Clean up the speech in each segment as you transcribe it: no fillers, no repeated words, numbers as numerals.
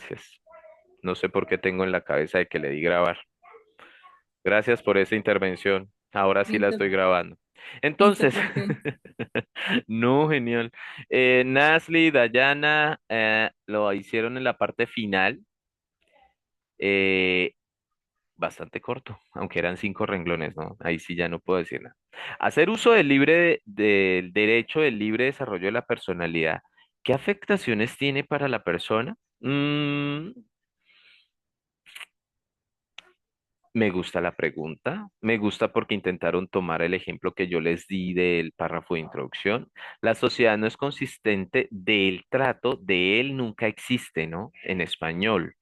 Gracias. No sé por qué tengo en la cabeza de que le di grabar. Gracias por esa intervención. Ahora sí la Listo, estoy grabando. listo, Entonces, profe. no, genial. Nasli, Dayana, lo hicieron en la parte final. eh, Bastante corto, aunque eran 5 renglones, ¿no? Ahí sí ya no puedo decir nada. Hacer uso del del derecho del libre desarrollo de la personalidad. ¿Qué afectaciones tiene para la persona? Me gusta la pregunta, me gusta porque intentaron tomar el ejemplo que yo les di del párrafo de introducción. La sociedad no es consistente del trato, de él nunca existe, ¿no? En español,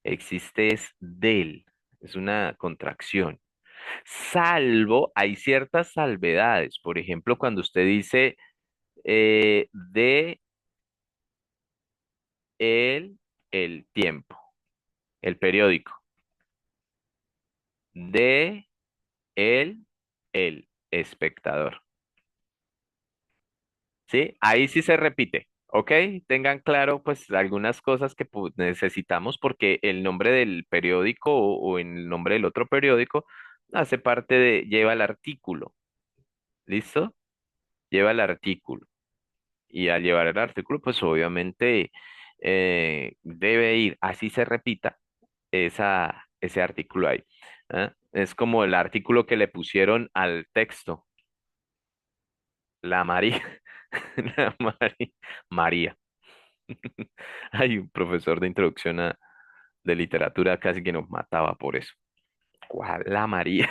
existe es del, es una contracción. Salvo, hay ciertas salvedades, por ejemplo, cuando usted dice de el tiempo, el periódico, de el espectador. ¿Sí? Ahí sí se repite, ¿ok? Tengan claro, pues, algunas cosas que necesitamos porque el nombre del periódico o en el nombre del otro periódico hace parte lleva el artículo, ¿listo? Lleva el artículo. Y al llevar el artículo, pues, obviamente, debe ir, así se repita, ese artículo ahí. ¿Ah? Es como el artículo que le pusieron al texto, la María, la María. Hay un profesor de introducción de literatura casi que nos mataba por eso. ¿Cuál la María?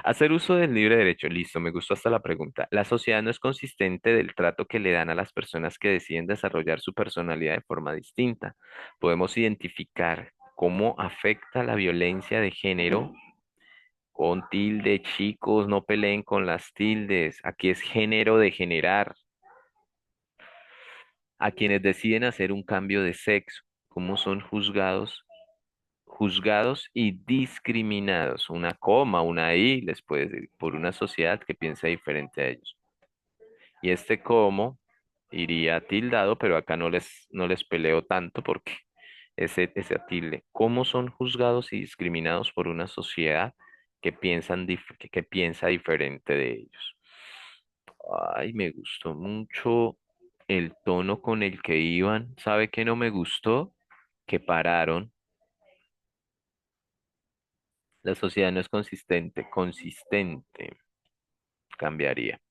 Hacer uso del libre derecho. Listo, me gustó hasta la pregunta. La sociedad no es consistente del trato que le dan a las personas que deciden desarrollar su personalidad de forma distinta. Podemos identificar cómo afecta la violencia de género con tilde, chicos, no peleen con las tildes. Aquí es género de generar. A quienes deciden hacer un cambio de sexo, cómo son juzgados y discriminados. Una coma, una I, les puede decir, por una sociedad que piensa diferente a ellos. Y este cómo iría tildado, pero acá no les peleo tanto porque ese tilde. ¿Cómo son juzgados y discriminados por una sociedad que piensa diferente de ellos? Ay, me gustó mucho el tono con el que iban. ¿Sabe qué no me gustó? Que pararon. La sociedad no es consistente. Consistente. Cambiaría.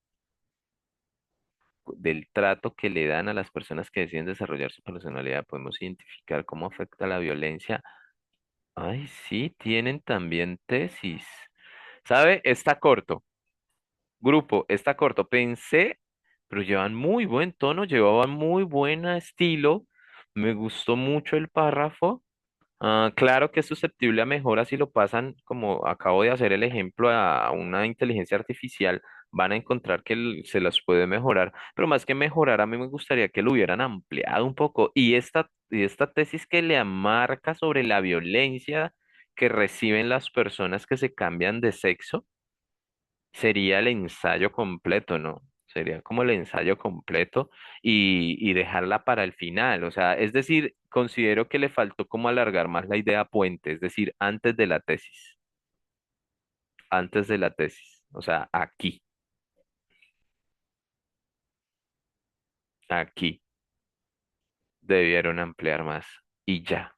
Del trato que le dan a las personas que deciden desarrollar su personalidad, podemos identificar cómo afecta la violencia. Ay, sí, tienen también tesis. ¿Sabe? Está corto. Grupo, está corto. Pensé, pero llevan muy buen tono, llevaban muy buen estilo. Me gustó mucho el párrafo. Claro que es susceptible a mejora si lo pasan, como acabo de hacer el ejemplo, a una inteligencia artificial, van a encontrar que se las puede mejorar, pero más que mejorar, a mí me gustaría que lo hubieran ampliado un poco. Y esta tesis que le amarca sobre la violencia que reciben las personas que se cambian de sexo, sería el ensayo completo, ¿no? Sería como el ensayo completo y dejarla para el final. O sea, es decir, considero que le faltó como alargar más la idea puente, es decir, antes de la tesis. O sea, aquí debieron ampliar más y ya,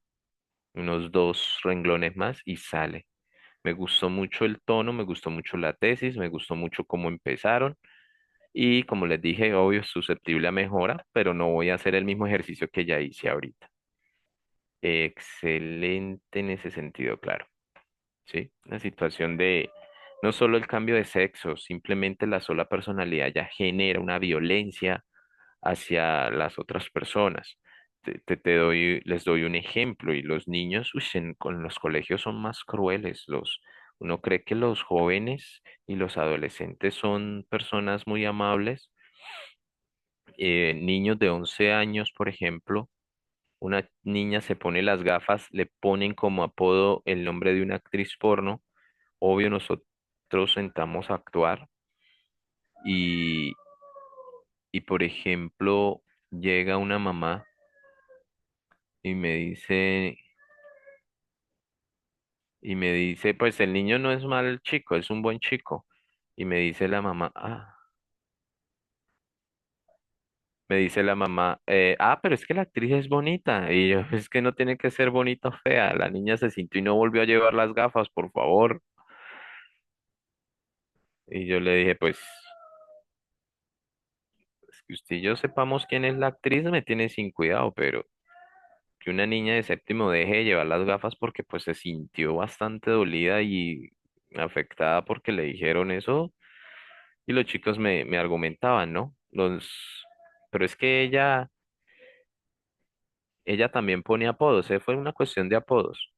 unos 2 renglones más y sale. Me gustó mucho el tono, me gustó mucho la tesis, me gustó mucho cómo empezaron. Y como les dije, obvio, es susceptible a mejora, pero no voy a hacer el mismo ejercicio que ya hice ahorita. Excelente en ese sentido, claro. ¿Sí? La situación de no solo el cambio de sexo, simplemente la sola personalidad ya genera una violencia hacia las otras personas. Les doy un ejemplo y los niños, uy, con los colegios son más crueles. Uno cree que los jóvenes y los adolescentes son personas muy amables. Niños de 11 años, por ejemplo, una niña se pone las gafas, le ponen como apodo el nombre de una actriz porno. Obvio, nosotros sentamos a actuar y, por ejemplo, llega una mamá. y me dice, pues el niño no es mal chico, es un buen chico. Y me dice la mamá, pero es que la actriz es bonita. Y yo, es que no tiene que ser bonita o fea. La niña se sintió y no volvió a llevar las gafas, por favor. Y yo le dije, pues, es que usted y yo sepamos quién es la actriz me tiene sin cuidado, pero que una niña de séptimo deje de llevar las gafas porque pues se sintió bastante dolida y afectada porque le dijeron eso. Y los chicos me argumentaban, ¿no? Pero es que ella también pone apodos, ¿eh? Fue una cuestión de apodos.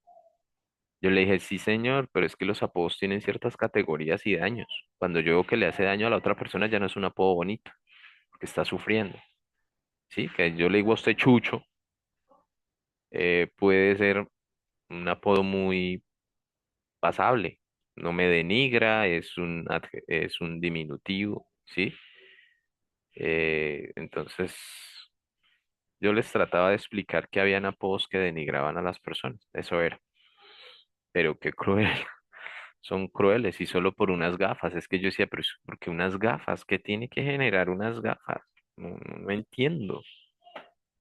Yo le dije, sí, señor, pero es que los apodos tienen ciertas categorías y daños. Cuando yo veo que le hace daño a la otra persona, ya no es un apodo bonito, que está sufriendo. Sí, que yo le digo a usted Chucho, puede ser un apodo muy pasable. No me denigra, es un diminutivo, ¿sí? Entonces, yo les trataba de explicar que habían apodos que denigraban a las personas. Eso era. Pero qué cruel. Son crueles y solo por unas gafas. Es que yo decía, pero ¿por qué unas gafas? ¿Qué tiene que generar unas gafas? No entiendo,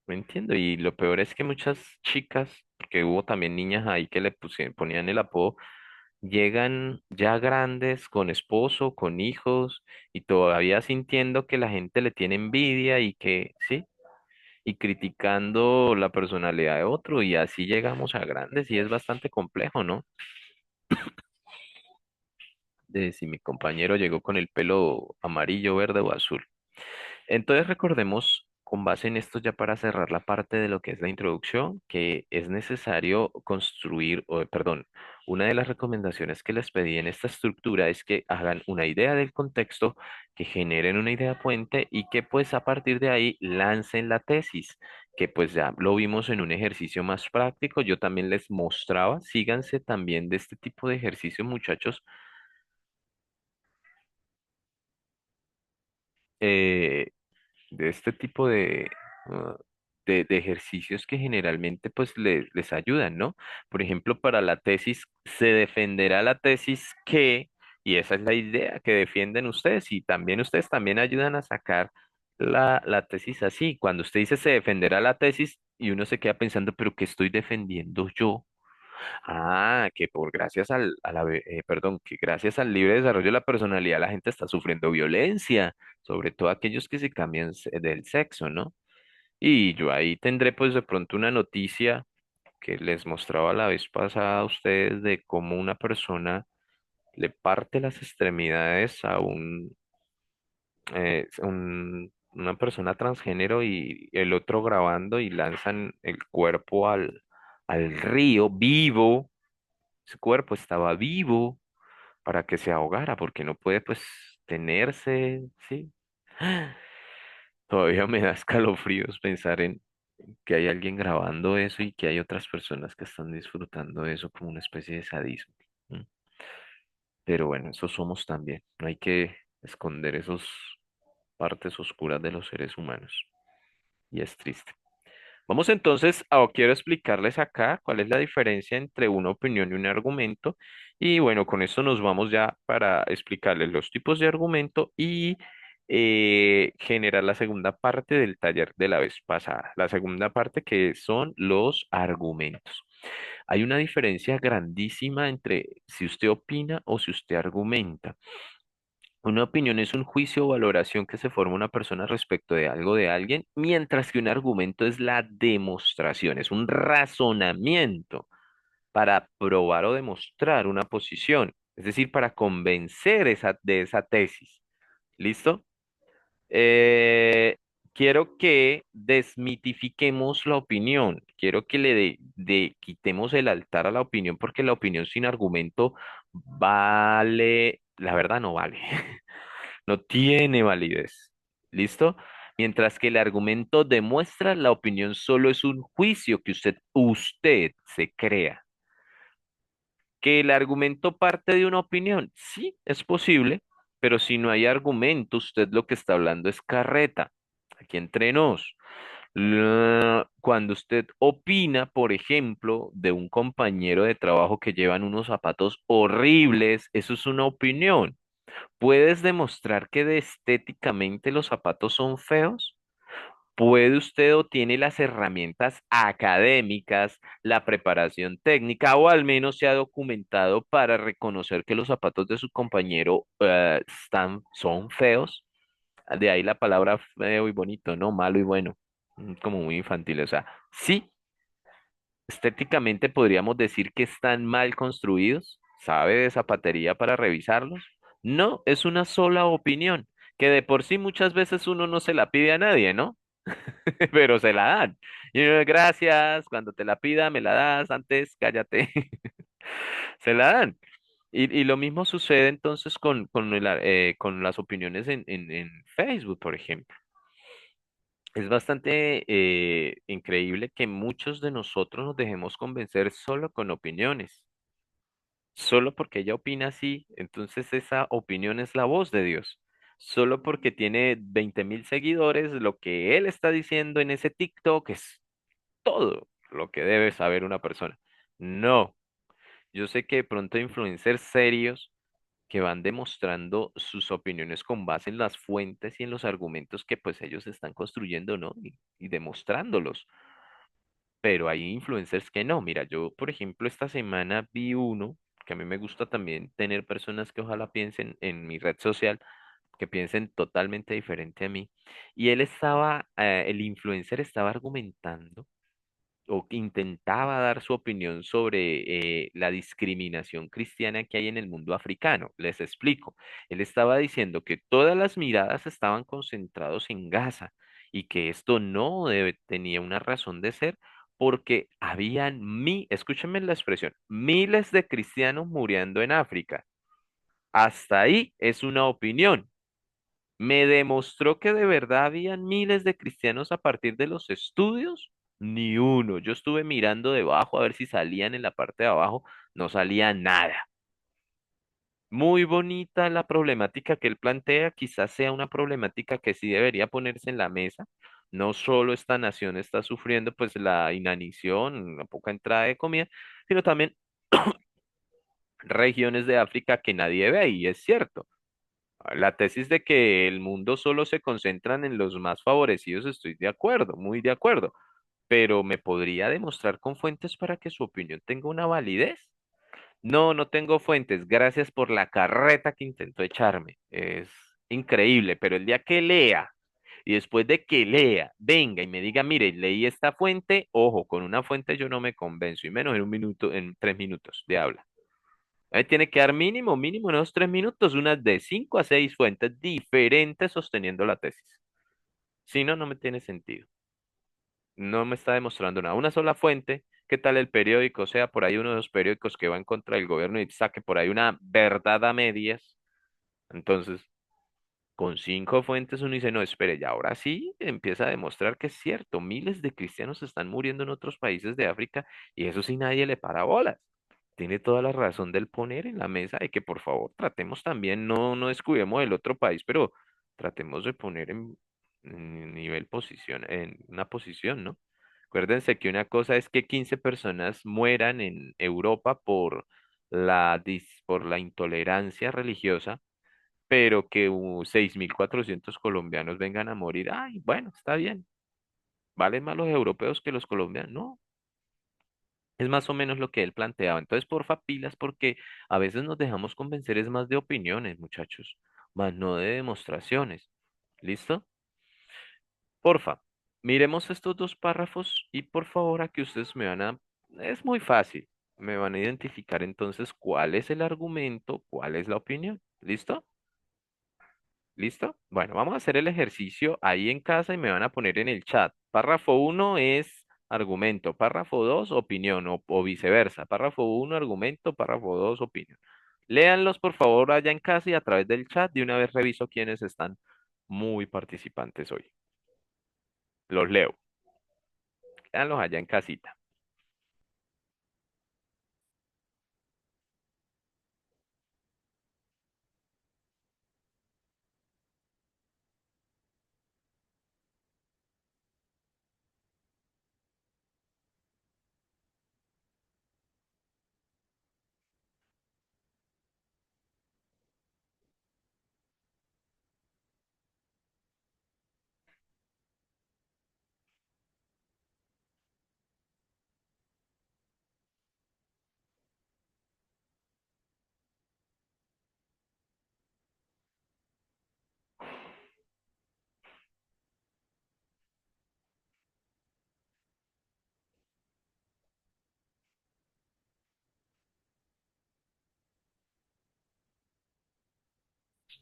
no entiendo. Y lo peor es que muchas chicas, porque hubo también niñas ahí que ponían el apodo, llegan ya grandes, con esposo, con hijos, y todavía sintiendo que la gente le tiene envidia y que, sí, y criticando la personalidad de otro, y así llegamos a grandes, y es bastante complejo, ¿no? De si mi compañero llegó con el pelo amarillo, verde o azul. Entonces recordemos, con base en esto, ya para cerrar la parte de lo que es la introducción, que es necesario construir, perdón, una de las recomendaciones que les pedí en esta estructura es que hagan una idea del contexto, que generen una idea puente y que pues a partir de ahí lancen la tesis, que pues ya lo vimos en un ejercicio más práctico. Yo también les mostraba, síganse también de este tipo de ejercicios, muchachos. eh, de este tipo ah, de ejercicios que generalmente pues les ayudan, ¿no? Por ejemplo, para la tesis, se defenderá la tesis que, y esa es la idea que defienden ustedes, y también ustedes también ayudan a sacar la tesis así. Cuando usted dice se defenderá la tesis y uno se queda pensando, pero ¿qué estoy defendiendo yo? Ah, que perdón, que gracias al libre desarrollo de la personalidad la gente está sufriendo violencia, sobre todo aquellos que se cambian del sexo, ¿no? Y yo ahí tendré pues de pronto una noticia que les mostraba la vez pasada a ustedes de cómo una persona le parte las extremidades a una persona transgénero y el otro grabando y lanzan el cuerpo al río vivo. Ese cuerpo estaba vivo para que se ahogara, porque no puede pues tenerse, ¿sí? Todavía me da escalofríos pensar en que hay alguien grabando eso y que hay otras personas que están disfrutando de eso como una especie de sadismo. ¿M? Pero bueno, eso somos también. No hay que esconder esas partes oscuras de los seres humanos. Y es triste. Vamos entonces quiero explicarles acá cuál es la diferencia entre una opinión y un argumento. Y bueno, con esto nos vamos ya para explicarles los tipos de argumento y generar la segunda parte del taller de la vez pasada. La segunda parte que son los argumentos. Hay una diferencia grandísima entre si usted opina o si usted argumenta. Una opinión es un juicio o valoración que se forma una persona respecto de algo de alguien, mientras que un argumento es la demostración, es un razonamiento para probar o demostrar una posición, es decir, para convencer de esa tesis. ¿Listo? Eh, quiero que desmitifiquemos la opinión, quiero que quitemos el altar a la opinión, porque la opinión sin argumento vale, la verdad no vale. No tiene validez. ¿Listo? Mientras que el argumento demuestra la opinión solo es un juicio que usted se crea. Que el argumento parte de una opinión, sí, es posible, pero si no hay argumento, usted lo que está hablando es carreta. Aquí entre nos. Cuando usted opina, por ejemplo, de un compañero de trabajo que llevan unos zapatos horribles, eso es una opinión. ¿Puedes demostrar que de estéticamente los zapatos son feos? ¿Puede usted o tiene las herramientas académicas, la preparación técnica o al menos se ha documentado para reconocer que los zapatos de su compañero son feos? De ahí la palabra feo y bonito, ¿no? Malo y bueno, como muy infantil. O sea, sí, estéticamente podríamos decir que están mal construidos. ¿Sabe de zapatería para revisarlos? No, es una sola opinión, que de por sí muchas veces uno no se la pide a nadie, ¿no? Pero se la dan. Y uno, gracias, cuando te la pida me la das, antes cállate. Se la dan. Y lo mismo sucede entonces con las opiniones en Facebook, por ejemplo. Es bastante increíble que muchos de nosotros nos dejemos convencer solo con opiniones. Solo porque ella opina así, entonces esa opinión es la voz de Dios. Solo porque tiene 20.000 seguidores, lo que él está diciendo en ese TikTok es todo lo que debe saber una persona. No, yo sé que de pronto hay influencers serios que van demostrando sus opiniones con base en las fuentes y en los argumentos que pues ellos están construyendo, ¿no? Y demostrándolos. Pero hay influencers que no. Mira, yo, por ejemplo, esta semana vi uno que a mí me gusta también tener personas que ojalá piensen en mi red social, que piensen totalmente diferente a mí. Y el influencer estaba argumentando o intentaba dar su opinión sobre la discriminación cristiana que hay en el mundo africano. Les explico. Él estaba diciendo que todas las miradas estaban concentrados en Gaza y que esto tenía una razón de ser porque escúchenme la expresión, miles de cristianos muriendo en África. Hasta ahí es una opinión. ¿Me demostró que de verdad habían miles de cristianos a partir de los estudios? Ni uno. Yo estuve mirando debajo a ver si salían en la parte de abajo. No salía nada. Muy bonita la problemática que él plantea. Quizás sea una problemática que sí debería ponerse en la mesa. No solo esta nación está sufriendo pues la inanición, la poca entrada de comida, sino también regiones de África que nadie ve. Y es cierto. La tesis de que el mundo solo se concentran en los más favorecidos, estoy de acuerdo, muy de acuerdo, pero ¿me podría demostrar con fuentes para que su opinión tenga una validez? No, no tengo fuentes, gracias por la carreta que intentó echarme. Es increíble, pero el día que lea y después de que lea, venga y me diga, mire, leí esta fuente, ojo, con una fuente yo no me convenzo, y menos en un minuto, en 3 minutos de habla. Ahí tiene que dar mínimo en unos 3 minutos, unas de 5 a 6 fuentes diferentes sosteniendo la tesis. Si no, no me tiene sentido. No me está demostrando nada. Una sola fuente, ¿qué tal el periódico? Sea por ahí uno de los periódicos que va en contra del gobierno y saque por ahí una verdad a medias. Entonces, con 5 fuentes uno dice, no, espere, ya ahora sí empieza a demostrar que es cierto. Miles de cristianos están muriendo en otros países de África y eso sí nadie le para bolas. Tiene toda la razón del poner en la mesa de que por favor tratemos también, no descuidemos el otro país, pero tratemos de poner en nivel posición, en una posición, ¿no? Acuérdense que una cosa es que 15 personas mueran en Europa por por la intolerancia religiosa, pero que 6.400 colombianos vengan a morir. Ay, bueno, está bien. ¿Valen más los europeos que los colombianos? No, es más o menos lo que él planteaba. Entonces, porfa, pilas, porque a veces nos dejamos convencer es más de opiniones, muchachos, más no de demostraciones. ¿Listo? Porfa, miremos estos dos párrafos y por favor aquí ustedes me van a... Es muy fácil. Me van a identificar entonces cuál es el argumento, cuál es la opinión. ¿Listo? ¿Listo? Bueno, vamos a hacer el ejercicio ahí en casa y me van a poner en el chat. Párrafo uno es argumento, párrafo 2 opinión o viceversa. Párrafo uno argumento, párrafo 2 opinión. Léanlos por favor allá en casa y a través del chat de una vez reviso quiénes están muy participantes hoy. Los leo. Léanlos allá en casita.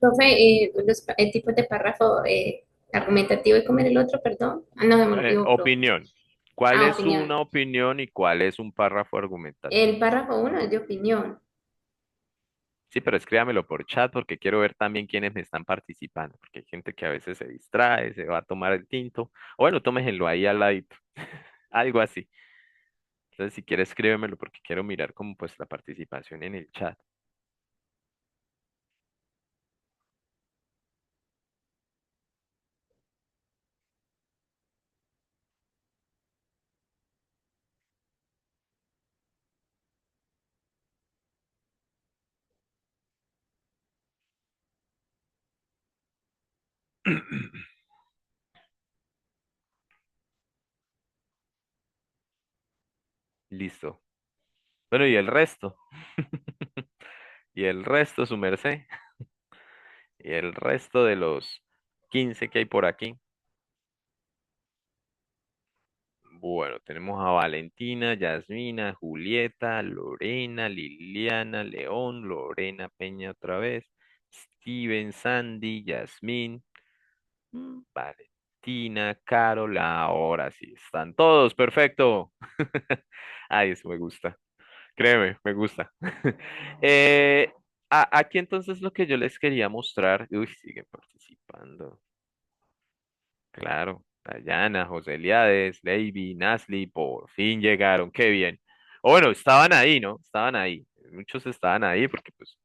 Profe, el tipo de párrafo argumentativo y comer el otro, perdón. Ah, no, se me olvidó, profe. Opinión. ¿Cuál Ah, es opinión. una opinión y cuál es un párrafo argumentativo? El párrafo uno es de opinión. Sí, pero escríbamelo por chat porque quiero ver también quiénes me están participando, porque hay gente que a veces se distrae, se va a tomar el tinto. O bueno, tómeselo ahí al ladito, algo así. Entonces, si quieres, escríbemelo porque quiero mirar como pues la participación en el chat. Listo. Bueno, y el resto. Y el resto, su merced. Y el resto de los 15 que hay por aquí. Bueno, tenemos a Valentina, Yasmina, Julieta, Lorena, Liliana, León, Lorena Peña otra vez, Steven, Sandy, Yasmín, Valentina, Carol, ahora sí están todos, perfecto. Ay, eso me gusta, créeme, me gusta. Eh, aquí entonces lo que yo les quería mostrar, uy, siguen participando. Claro, Dayana, José Eliades, Lady, Nasli, por fin llegaron, qué bien. O bueno, estaban ahí, ¿no? Estaban ahí. Muchos estaban ahí porque pues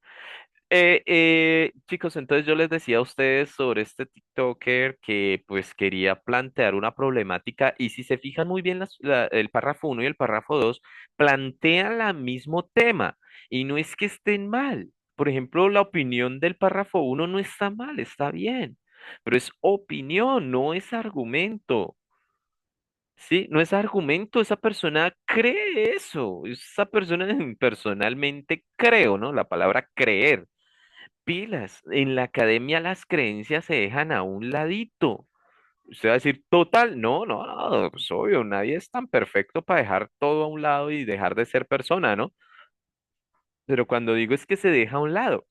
chicos, entonces yo les decía a ustedes sobre este TikToker que pues quería plantear una problemática y si se fijan muy bien el párrafo uno y el párrafo 2 plantean el mismo tema y no es que estén mal. Por ejemplo, la opinión del párrafo uno no está mal, está bien, pero es opinión, no es argumento. Sí, no es argumento, esa persona cree eso, esa persona personalmente creo, ¿no? La palabra creer. Pilas, en la academia las creencias se dejan a un ladito. Usted va a decir, total, no, no, no, pues obvio, nadie es tan perfecto para dejar todo a un lado y dejar de ser persona, ¿no? Pero cuando digo es que se deja a un lado.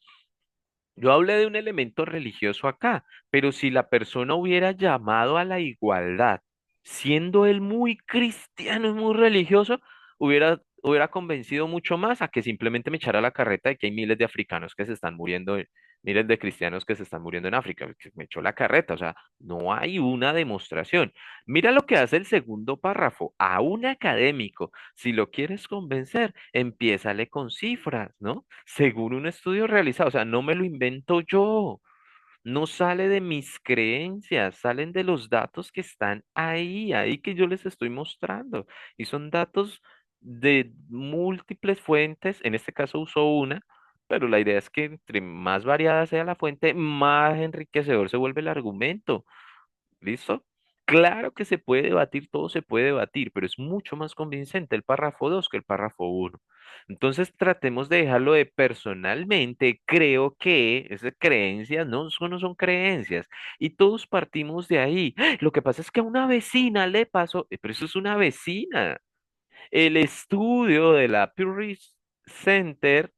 Yo hablé de un elemento religioso acá, pero si la persona hubiera llamado a la igualdad, siendo él muy cristiano y muy religioso, hubiera convencido mucho más a que simplemente me echara la carreta de que hay miles de africanos que se están muriendo, miles de cristianos que se están muriendo en África, que me echó la carreta, o sea, no hay una demostración. Mira lo que hace el segundo párrafo, a un académico, si lo quieres convencer, empiézale con cifras, ¿no? Según un estudio realizado, o sea, no me lo invento yo, no sale de mis creencias, salen de los datos que están ahí que yo les estoy mostrando. Y son datos de múltiples fuentes, en este caso uso una, pero la idea es que entre más variada sea la fuente, más enriquecedor se vuelve el argumento. ¿Listo? Claro que se puede debatir, todo se puede debatir, pero es mucho más convincente el párrafo 2 que el párrafo uno. Entonces tratemos de dejarlo de personalmente, creo que esas creencias no, eso no son creencias y todos partimos de ahí. Lo que pasa es que a una vecina le pasó, pero eso es una vecina. El estudio de la Research Center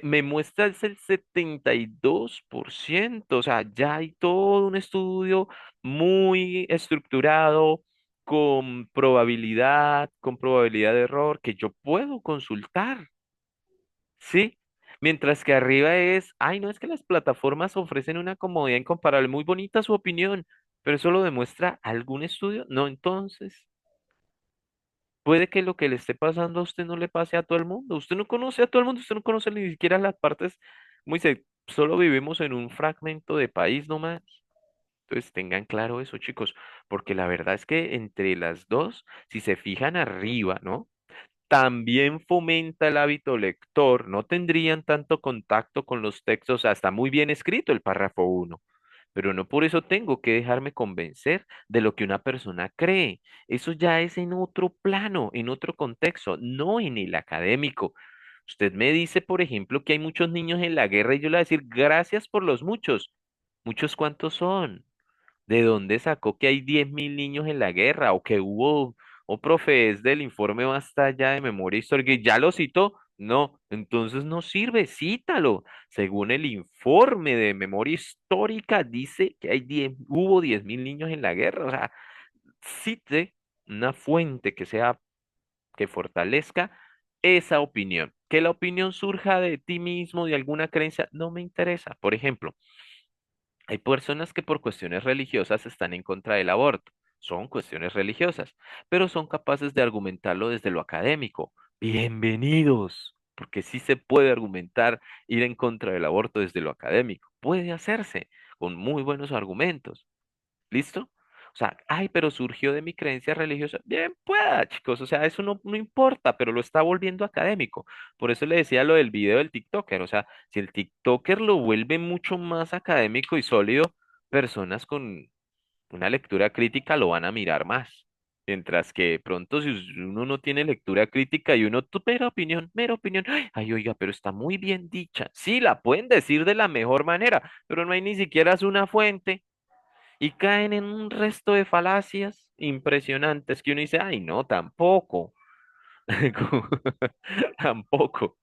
me muestra es el 72%, o sea, ya hay todo un estudio muy estructurado, con probabilidad de error, que yo puedo consultar, ¿sí? Mientras que arriba es, ay, no es que las plataformas ofrecen una comodidad incomparable, muy bonita su opinión, pero eso lo demuestra algún estudio, no, entonces. Puede que lo que le esté pasando a usted no le pase a todo el mundo. Usted no conoce a todo el mundo, usted no conoce ni siquiera las partes, como dice, solo vivimos en un fragmento de país nomás. Entonces tengan claro eso, chicos, porque la verdad es que entre las dos, si se fijan arriba, ¿no? También fomenta el hábito lector, no tendrían tanto contacto con los textos, o sea, está muy bien escrito el párrafo uno, pero no por eso tengo que dejarme convencer de lo que una persona cree. Eso ya es en otro plano, en otro contexto, no en el académico. Usted me dice, por ejemplo, que hay muchos niños en la guerra y yo le voy a decir, gracias por los muchos. ¿Muchos cuántos son? ¿De dónde sacó que hay 10.000 niños en la guerra? O que hubo, o profe, es del informe Basta ya de memoria histórica, y ya lo citó. No, entonces no sirve, cítalo. Según el informe de memoria histórica, dice que hubo 10.000 niños en la guerra. O sea, cite una fuente que sea, que fortalezca esa opinión. Que la opinión surja de ti mismo, de alguna creencia, no me interesa. Por ejemplo, hay personas que por cuestiones religiosas están en contra del aborto. Son cuestiones religiosas, pero son capaces de argumentarlo desde lo académico. Bienvenidos, porque sí se puede argumentar ir en contra del aborto desde lo académico. Puede hacerse con muy buenos argumentos. ¿Listo? O sea, ay, pero surgió de mi creencia religiosa. Bien, pueda, chicos. O sea, eso no importa, pero lo está volviendo académico. Por eso le decía lo del video del TikToker. O sea, si el TikToker lo vuelve mucho más académico y sólido, personas con una lectura crítica lo van a mirar más. Mientras que de pronto si uno no tiene lectura crítica y uno, tu mera opinión, ay, oiga, pero está muy bien dicha. Sí, la pueden decir de la mejor manera, pero no hay ni siquiera una fuente y caen en un resto de falacias impresionantes que uno dice, ay, no, tampoco. Como, tampoco.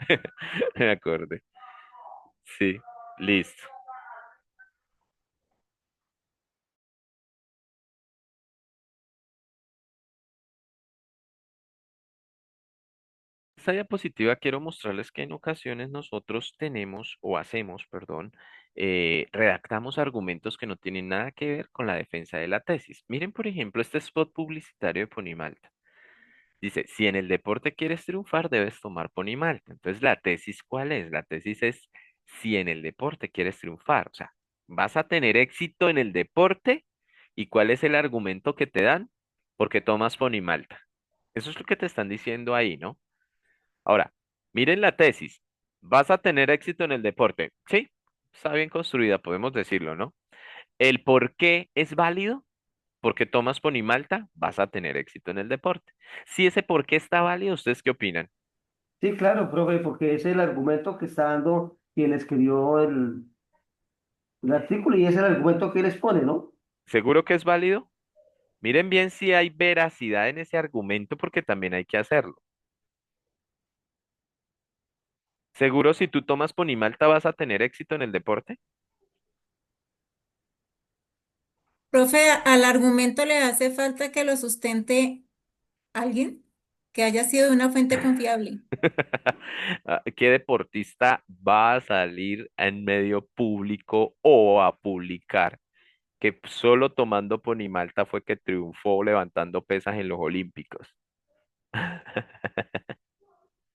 Me acordé. Sí, listo. Esta diapositiva quiero mostrarles que en ocasiones nosotros tenemos o hacemos, perdón, redactamos argumentos que no tienen nada que ver con la defensa de la tesis. Miren, por ejemplo, este spot publicitario de Ponimalta. Dice, si en el deporte quieres triunfar, debes tomar Ponimalta. Entonces, ¿la tesis cuál es? La tesis es, si en el deporte quieres triunfar, o sea, vas a tener éxito en el deporte, ¿y cuál es el argumento que te dan? Porque tomas Ponimalta. Eso es lo que te están diciendo ahí, ¿no? Ahora, miren la tesis. ¿Vas a tener éxito en el deporte? Sí, está bien construida, podemos decirlo, ¿no? El por qué es válido, porque tomas Ponimalta, vas a tener éxito en el deporte. Si ese por qué está válido, ¿ustedes qué opinan? Sí, claro, profe, porque es el argumento que está dando quien escribió el artículo y es el argumento que él expone, ¿no? ¿Seguro que es válido? Miren bien si hay veracidad en ese argumento, porque también hay que hacerlo. ¿Seguro si tú tomas Ponimalta vas a tener éxito en el deporte? Profe, al argumento le hace falta que lo sustente alguien que haya sido de una fuente confiable. ¿Qué deportista va a salir en medio público o a publicar que solo tomando Ponimalta fue que triunfó levantando pesas en los Olímpicos?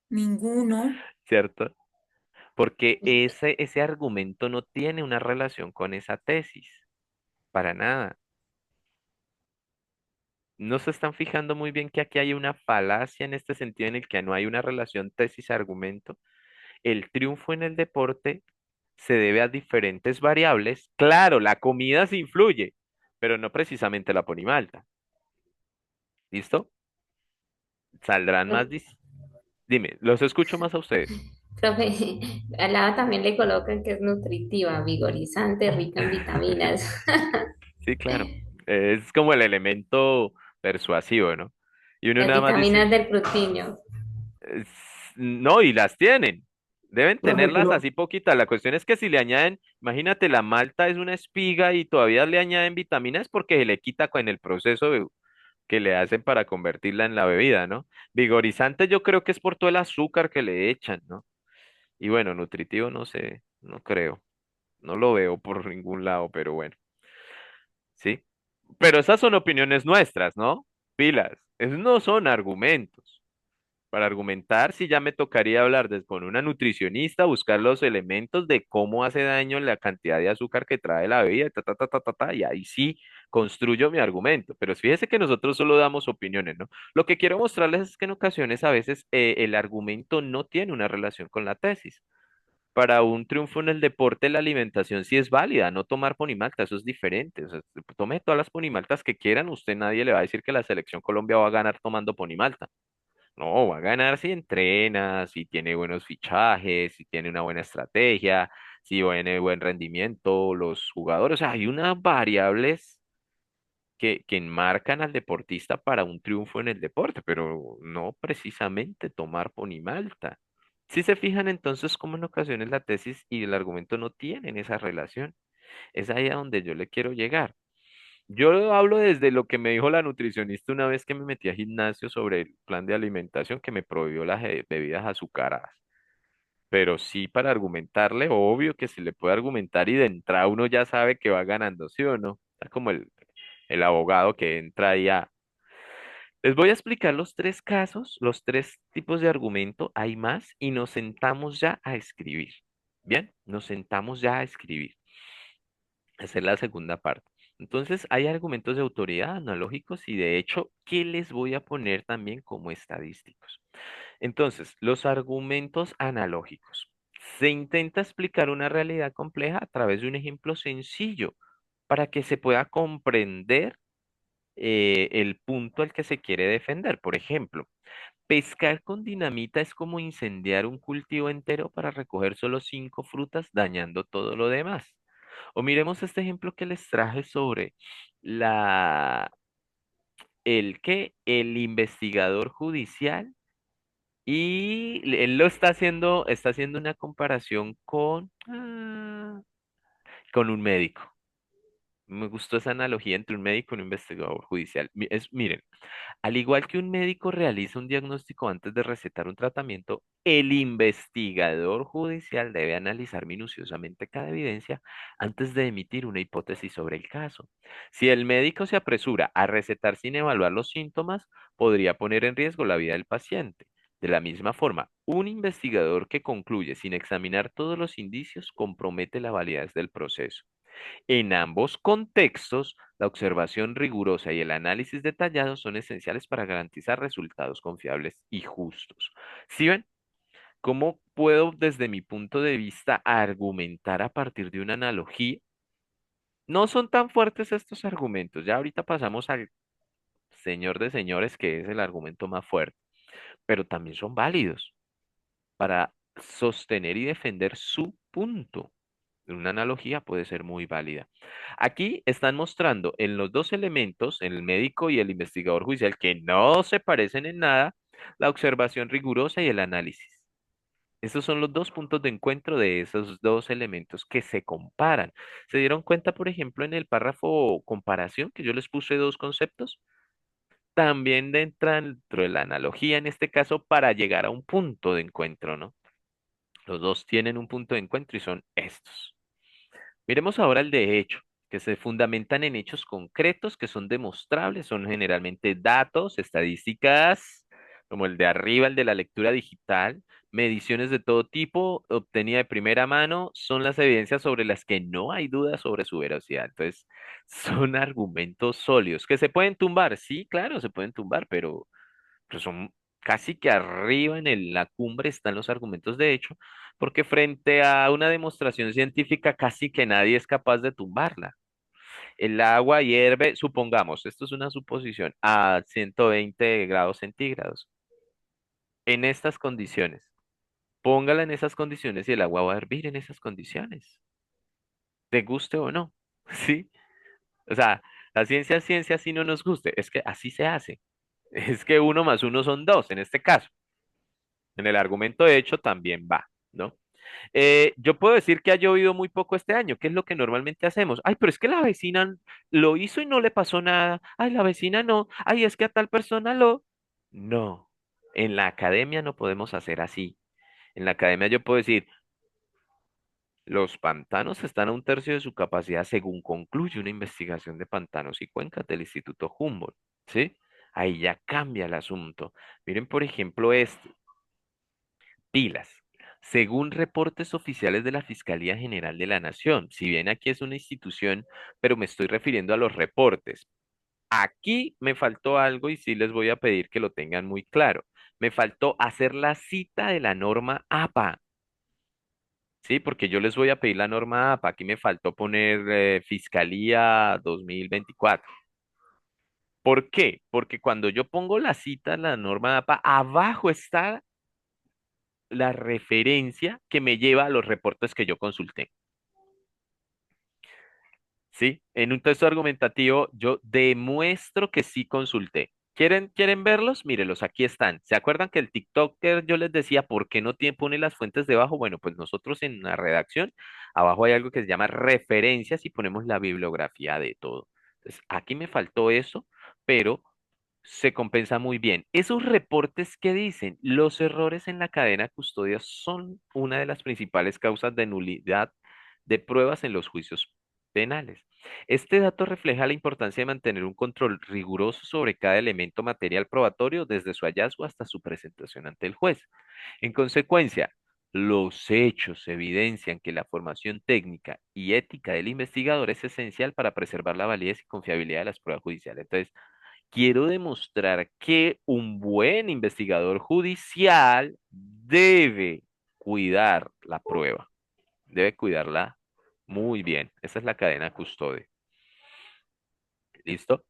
Ninguno. ¿Cierto? Porque ese argumento no tiene una relación con esa tesis, para nada. No se están fijando muy bien que aquí hay una falacia en este sentido en el que no hay una relación tesis-argumento. El triunfo en el deporte se debe a diferentes variables. Claro, la comida sí influye, pero no precisamente la ponimalta. ¿Listo? Saldrán más. Dime, los escucho más a ustedes. Profe, al lado también le colocan que es nutritiva, vigorizante, rica en vitaminas. Sí, claro. Es como el elemento persuasivo, ¿no? Y uno Las nada más vitaminas dice, del frutiño. "Es- no, y las tienen. Deben Profe, tenerlas pero, así poquitas. La cuestión es que si le añaden, imagínate, la malta es una espiga y todavía le añaden vitaminas porque se le quita en el proceso que le hacen para convertirla en la bebida, ¿no? Vigorizante yo creo que es por todo el azúcar que le echan, ¿no? Y bueno, nutritivo no sé, no creo. No lo veo por ningún lado, pero bueno, sí. Pero esas son opiniones nuestras, ¿no? Pilas, esos no son argumentos. Para argumentar, sí ya me tocaría hablar con una nutricionista, buscar los elementos de cómo hace daño la cantidad de azúcar que trae la bebida, y ahí sí construyo mi argumento. Pero fíjese que nosotros solo damos opiniones, ¿no? Lo que quiero mostrarles es que en ocasiones a veces el argumento no tiene una relación con la tesis. Para un triunfo en el deporte, la alimentación sí es válida, no tomar ponimalta, eso es diferente. O sea, tome todas las ponimaltas que quieran, usted nadie le va a decir que la selección Colombia va a ganar tomando ponimalta. No, va a ganar si entrena, si tiene buenos fichajes, si tiene una buena estrategia, si tiene buen rendimiento, los jugadores. O sea, hay unas variables que enmarcan al deportista para un triunfo en el deporte, pero no precisamente tomar ponimalta. Si se fijan entonces cómo en ocasiones la tesis y el argumento no tienen esa relación. Es ahí a donde yo le quiero llegar. Yo hablo desde lo que me dijo la nutricionista una vez que me metí a gimnasio sobre el plan de alimentación que me prohibió las bebidas azucaradas. Pero sí para argumentarle, obvio que se le puede argumentar y de entrada uno ya sabe que va ganando, ¿sí o no? Está como el abogado que entra ahí a... Les voy a explicar los tres casos, los tres tipos de argumento, hay más, y nos sentamos ya a escribir. Bien, nos sentamos ya a escribir. Esa es la segunda parte. Entonces, hay argumentos de autoridad analógicos y de hecho, ¿qué les voy a poner también como estadísticos? Entonces, los argumentos analógicos. Se intenta explicar una realidad compleja a través de un ejemplo sencillo para que se pueda comprender el punto al que se quiere defender. Por ejemplo, pescar con dinamita es como incendiar un cultivo entero para recoger solo 5 frutas, dañando todo lo demás. O miremos este ejemplo que les traje sobre la, el investigador judicial y él lo está haciendo una comparación con un médico. Me gustó esa analogía entre un médico y un investigador judicial. Miren, al igual que un médico realiza un diagnóstico antes de recetar un tratamiento, el investigador judicial debe analizar minuciosamente cada evidencia antes de emitir una hipótesis sobre el caso. Si el médico se apresura a recetar sin evaluar los síntomas, podría poner en riesgo la vida del paciente. De la misma forma, un investigador que concluye sin examinar todos los indicios compromete la validez del proceso. En ambos contextos, la observación rigurosa y el análisis detallado son esenciales para garantizar resultados confiables y justos. ¿Sí ven? ¿Cómo puedo, desde mi punto de vista, argumentar a partir de una analogía? No son tan fuertes estos argumentos. Ya ahorita pasamos al señor de señores, que es el argumento más fuerte, pero también son válidos para sostener y defender su punto. Una analogía puede ser muy válida. Aquí están mostrando en los dos elementos, en el médico y el investigador judicial, que no se parecen en nada, la observación rigurosa y el análisis. Esos son los dos puntos de encuentro de esos dos elementos que se comparan. ¿Se dieron cuenta, por ejemplo, en el párrafo comparación, que yo les puse dos conceptos? También entra dentro de la analogía en este caso para llegar a un punto de encuentro, ¿no? Los dos tienen un punto de encuentro y son estos. Miremos ahora el de hecho, que se fundamentan en hechos concretos que son demostrables, son generalmente datos, estadísticas, como el de arriba, el de la lectura digital, mediciones de todo tipo, obtenida de primera mano, son las evidencias sobre las que no hay duda sobre su veracidad. Entonces, son argumentos sólidos que se pueden tumbar, sí, claro, se pueden tumbar, pero son casi que arriba en la cumbre están los argumentos de hecho, porque frente a una demostración científica casi que nadie es capaz de tumbarla. El agua hierve, supongamos, esto es una suposición, a 120 grados centígrados. En estas condiciones, póngala en esas condiciones y el agua va a hervir en esas condiciones, te guste o no, ¿sí? O sea, la ciencia es ciencia si no nos guste, es que así se hace. Es que uno más uno son dos en este caso. En el argumento de hecho también va, ¿no? Yo puedo decir que ha llovido muy poco este año, que es lo que normalmente hacemos. Ay, pero es que la vecina lo hizo y no le pasó nada. Ay, la vecina no. Ay, es que a tal persona lo... No, en la academia no podemos hacer así. En la academia yo puedo decir, los pantanos están a 1/3 de su capacidad según concluye una investigación de pantanos y cuencas del Instituto Humboldt, ¿sí? Ahí ya cambia el asunto. Miren, por ejemplo, este. Pilas. Según reportes oficiales de la Fiscalía General de la Nación, si bien aquí es una institución, pero me estoy refiriendo a los reportes. Aquí me faltó algo y sí les voy a pedir que lo tengan muy claro. Me faltó hacer la cita de la norma APA, ¿sí? Porque yo les voy a pedir la norma APA. Aquí me faltó poner Fiscalía 2024. ¿Por qué? Porque cuando yo pongo la cita, la norma APA, abajo está la referencia que me lleva a los reportes que yo consulté. ¿Sí? En un texto argumentativo yo demuestro que sí consulté. ¿Quieren verlos? Mírelos, aquí están. ¿Se acuerdan que el TikToker yo les decía por qué no tiene, pone las fuentes debajo? Bueno, pues nosotros en la redacción, abajo hay algo que se llama referencias y ponemos la bibliografía de todo. Entonces, aquí me faltó eso, pero se compensa muy bien. Esos reportes que dicen, los errores en la cadena de custodia son una de las principales causas de nulidad de pruebas en los juicios penales. Este dato refleja la importancia de mantener un control riguroso sobre cada elemento material probatorio desde su hallazgo hasta su presentación ante el juez. En consecuencia, los hechos evidencian que la formación técnica y ética del investigador es esencial para preservar la validez y confiabilidad de las pruebas judiciales. Entonces, quiero demostrar que un buen investigador judicial debe cuidar la prueba, debe cuidarla muy bien. Esa es la cadena custodia. ¿Listo?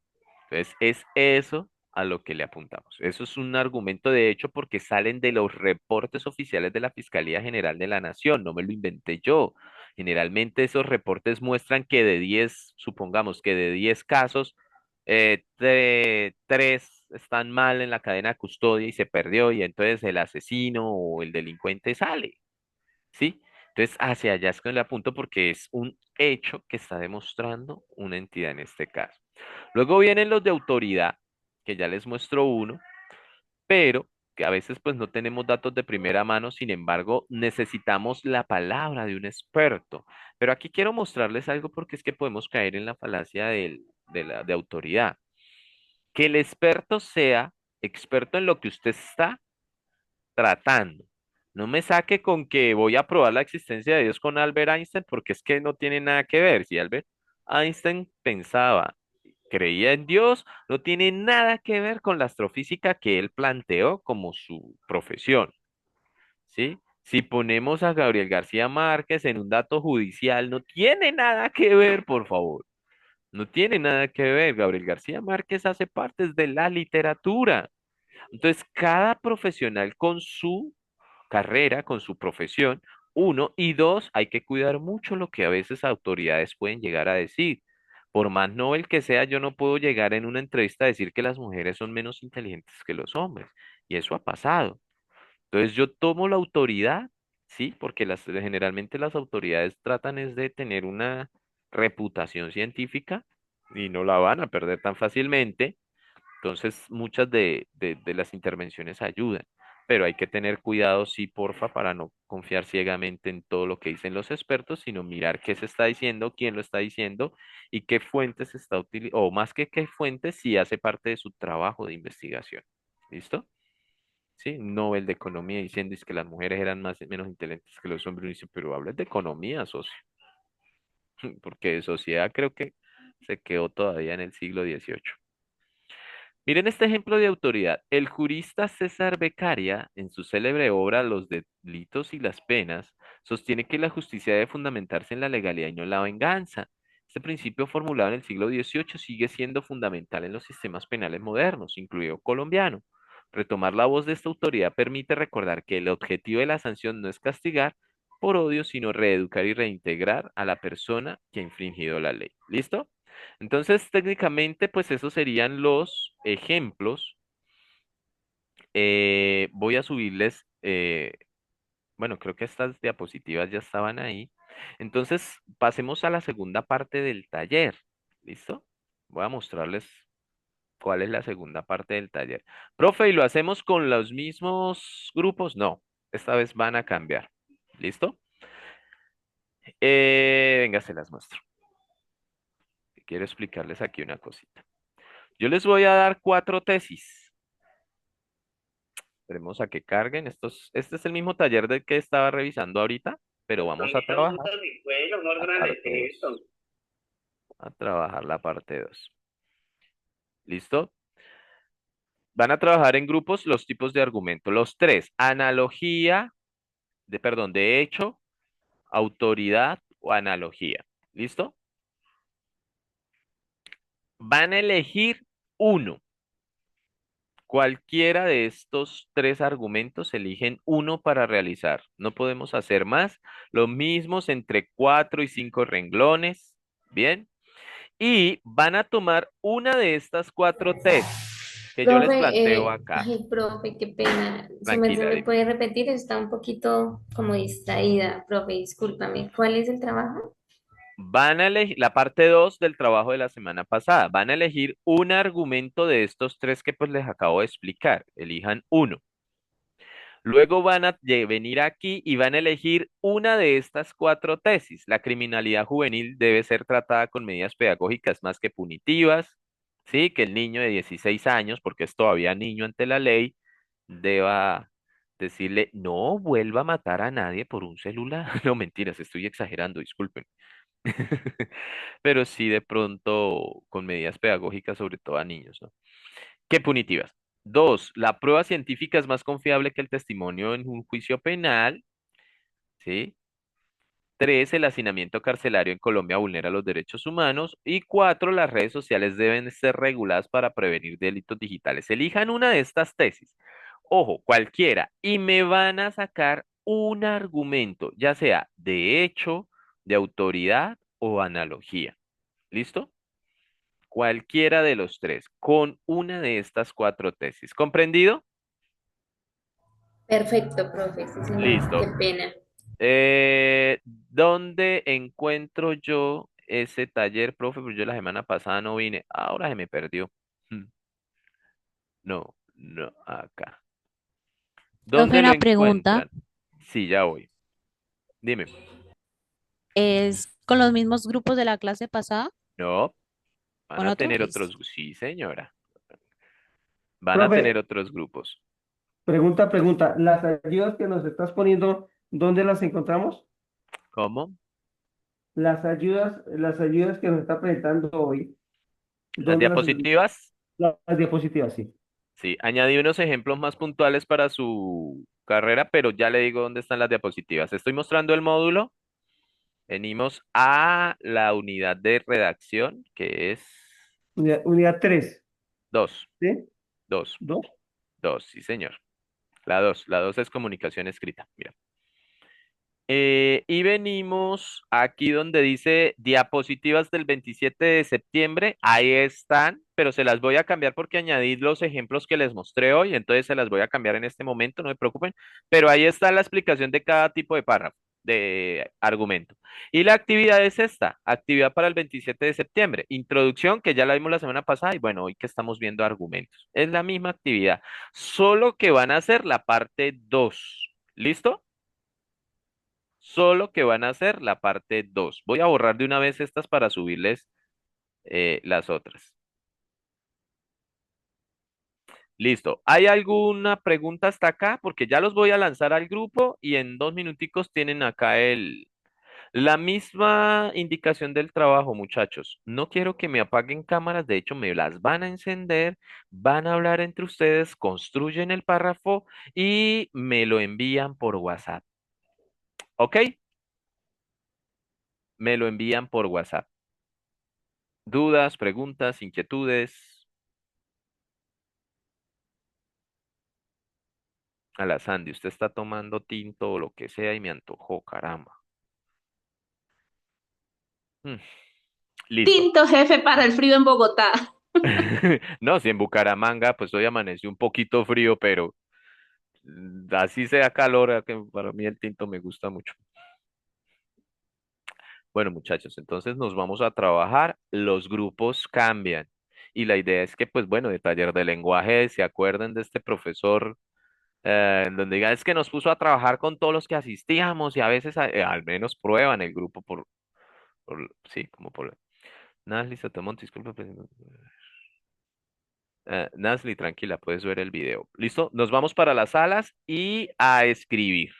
Entonces, es eso a lo que le apuntamos. Eso es un argumento de hecho porque salen de los reportes oficiales de la Fiscalía General de la Nación, no me lo inventé yo. Generalmente esos reportes muestran que de 10, supongamos que de 10 casos, 3 están mal en la cadena de custodia y se perdió y entonces el asesino o el delincuente sale, ¿sí? Entonces, hacia allá es que le apunto porque es un hecho que está demostrando una entidad en este caso. Luego vienen los de autoridad, que ya les muestro uno, pero que a veces pues no tenemos datos de primera mano, sin embargo, necesitamos la palabra de un experto. Pero aquí quiero mostrarles algo porque es que podemos caer en la falacia de autoridad. Que el experto sea experto en lo que usted está tratando. No me saque con que voy a probar la existencia de Dios con Albert Einstein, porque es que no tiene nada que ver. Si Albert Einstein pensaba, creía en Dios, no tiene nada que ver con la astrofísica que él planteó como su profesión, ¿sí? Si ponemos a Gabriel García Márquez en un dato judicial, no tiene nada que ver, por favor. No tiene nada que ver. Gabriel García Márquez hace parte de la literatura. Entonces, cada profesional con su carrera, con su profesión, uno, y dos, hay que cuidar mucho lo que a veces autoridades pueden llegar a decir. Por más Nobel que sea, yo no puedo llegar en una entrevista a decir que las mujeres son menos inteligentes que los hombres. Y eso ha pasado. Entonces yo tomo la autoridad, sí, porque generalmente las autoridades tratan es de tener una reputación científica y no la van a perder tan fácilmente. Entonces, muchas de las intervenciones ayudan, pero hay que tener cuidado, sí, porfa, para no confiar ciegamente en todo lo que dicen los expertos, sino mirar qué se está diciendo, quién lo está diciendo y qué fuentes está utilizando, o más que qué fuentes, si hace parte de su trabajo de investigación. ¿Listo? Sí, un Nobel de Economía diciendo es que las mujeres eran menos inteligentes que los hombres. Y dice, pero hablas de economía, socio, porque de sociedad creo que se quedó todavía en el siglo XVIII. Miren este ejemplo de autoridad. El jurista César Beccaria, en su célebre obra Los delitos y las penas, sostiene que la justicia debe fundamentarse en la legalidad y no en la venganza. Este principio formulado en el siglo XVIII sigue siendo fundamental en los sistemas penales modernos, incluido colombiano. Retomar la voz de esta autoridad permite recordar que el objetivo de la sanción no es castigar por odio, sino reeducar y reintegrar a la persona que ha infringido la ley. ¿Listo? Entonces, técnicamente, pues esos serían los ejemplos. Voy a subirles, bueno, creo que estas diapositivas ya estaban ahí. Entonces, pasemos a la segunda parte del taller. ¿Listo? Voy a mostrarles cuál es la segunda parte del taller. Profe, ¿y lo hacemos con los mismos grupos? No, esta vez van a cambiar. ¿Listo? Venga, se las muestro. Quiero explicarles aquí una cosita. Yo les voy a dar 4 tesis. Esperemos a que carguen. Este es el mismo taller del que estaba revisando ahorita, pero vamos a trabajar la parte 2. A trabajar la parte 2. ¿Listo? Van a trabajar en grupos los tipos de argumento. Los tres, analogía, perdón, de hecho, autoridad o analogía. ¿Listo? Van a elegir uno. Cualquiera de estos 3 argumentos eligen uno para realizar. No podemos hacer más. Los mismos entre 4 y 5 renglones. Bien. Y van a tomar una de estas 4 tesis. que yo les Profe, planteo acá. ay, profe, qué pena. Su merced Tranquila, me dime. puede repetir, está un poquito como distraída, profe, discúlpame. ¿Cuál es el trabajo? Van a elegir la parte 2 del trabajo de la semana pasada. Van a elegir un argumento de estos tres que pues les acabo de explicar. Elijan uno. Luego van a venir aquí y van a elegir una de estas cuatro tesis. La criminalidad juvenil debe ser tratada con medidas pedagógicas más que punitivas, ¿sí? Que el niño de 16 años, porque es todavía niño ante la ley, deba decirle, no vuelva a matar a nadie por un celular. No, mentiras, estoy exagerando, disculpen. Pero sí de pronto con medidas pedagógicas, sobre todo a niños, ¿no? ¿Qué punitivas? Dos, la prueba científica es más confiable que el testimonio en un juicio penal, ¿sí? Tres, el hacinamiento carcelario en Colombia vulnera los derechos humanos. Y cuatro, las redes sociales deben ser reguladas para prevenir delitos digitales. Elijan una de estas tesis. Ojo, cualquiera. Y me van a sacar un argumento, ya sea de hecho, de autoridad o analogía. ¿Listo? Cualquiera de los tres, con una de estas cuatro tesis. ¿Comprendido? Perfecto, profe, sí, señor, qué Listo. pena. ¿Dónde encuentro yo ese taller, profe? Pues yo la semana pasada no vine. Ahora se me perdió. Hmm, No, no, acá. Profe, ¿Dónde lo una pregunta. encuentran? Sí, ya voy. Dime. ¿Es con los mismos grupos de la clase pasada? No, van ¿Con a otro? tener Listo. otros. Sí, señora. Van a tener Profe, otros grupos. pregunta. ¿Las ayudas que nos estás poniendo, dónde las encontramos? ¿Cómo? Las ayudas que nos está presentando hoy, Las ¿dónde las encontramos? diapositivas. Las diapositivas, sí. Sí, añadí unos ejemplos más puntuales para su carrera, pero ya le digo dónde están las diapositivas. Estoy mostrando el módulo. Venimos a la unidad de redacción, que es Unidad 3, dos, ¿sí? dos, 2. dos, sí, señor. La dos es comunicación escrita. Mira. Y venimos aquí donde dice diapositivas del 27 de septiembre. Ahí están, pero se las voy a cambiar porque añadí los ejemplos que les mostré hoy, entonces se las voy a cambiar en este momento, no me preocupen. Pero ahí está la explicación de cada tipo de párrafo, de argumento. Y la actividad es esta, actividad para el 27 de septiembre. Introducción, que ya la vimos la semana pasada, y bueno, hoy que estamos viendo argumentos. Es la misma actividad, solo que van a hacer la parte 2. ¿Listo? Solo que van a hacer la parte 2. Voy a borrar de una vez estas para subirles las otras. Listo. ¿Hay alguna pregunta hasta acá? Porque ya los voy a lanzar al grupo y en 2 minuticos tienen acá la misma indicación del trabajo, muchachos. No quiero que me apaguen cámaras, de hecho me las van a encender, van a hablar entre ustedes, construyen el párrafo y me lo envían por WhatsApp. ¿Ok? Me lo envían por WhatsApp. Dudas, preguntas, inquietudes. A la Sandy, usted está tomando tinto o lo que sea y me antojó, caramba. Mm, listo. Tinto, jefe, para el frío en Bogotá. No, si en Bucaramanga, pues hoy amaneció un poquito frío, pero así sea calor, que para mí el tinto me gusta mucho. Bueno, muchachos, entonces nos vamos a trabajar. Los grupos cambian. Y la idea es que, pues bueno, de taller de lenguaje, se acuerden de este profesor, en donde diga, es que nos puso a trabajar con todos los que asistíamos y a veces al menos prueban el grupo sí, como por Nasli Sotomonte, disculpa. Nasli, tranquila, puedes ver el video. ¿Listo? Nos vamos para las salas y a escribir.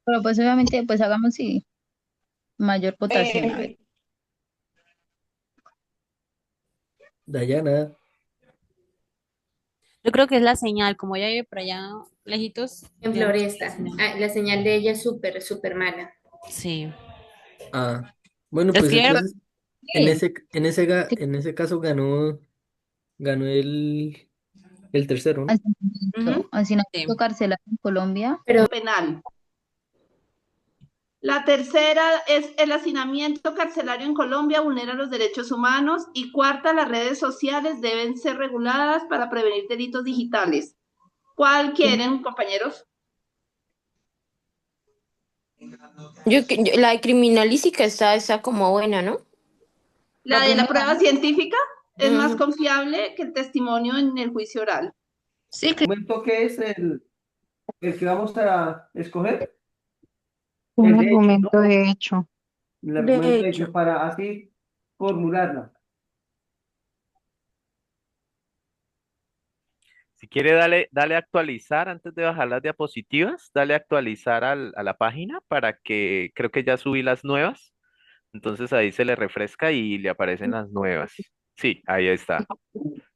Pero pues obviamente, pues hagamos sí, mayor votación, a ver. Dayana, Yo creo que es la señal, como ella vive por allá lejitos, En ya no sé la Floresta. señal. Ah, la señal de ella es súper, súper mala. Sí. ah, bueno, Es pues que entonces Sí, sí, en ese caso ganó el tercero, ¿no? ujú, hacinamiento sí. carcelario en Colombia. Pero Penal. La tercera es el hacinamiento carcelario en Colombia vulnera los derechos humanos. Y cuarta, las redes sociales deben ser reguladas para prevenir delitos digitales. ¿Cuál quieren, compañeros? La criminalística está como buena, ¿no? La La de la primera, prueba ¿no? científica es más Ujú. confiable que el testimonio en el juicio oral. Sí, ¿Argumento qué es el que vamos a escoger? Un El de hecho, ¿no? argumento de hecho. El de argumento de hecho hecho. para así formularla. Si quiere, dale a actualizar antes de bajar las diapositivas, dale a actualizar a la página para que creo que ya subí las nuevas. Entonces ahí se le refresca y le aparecen las nuevas. Sí, ahí está.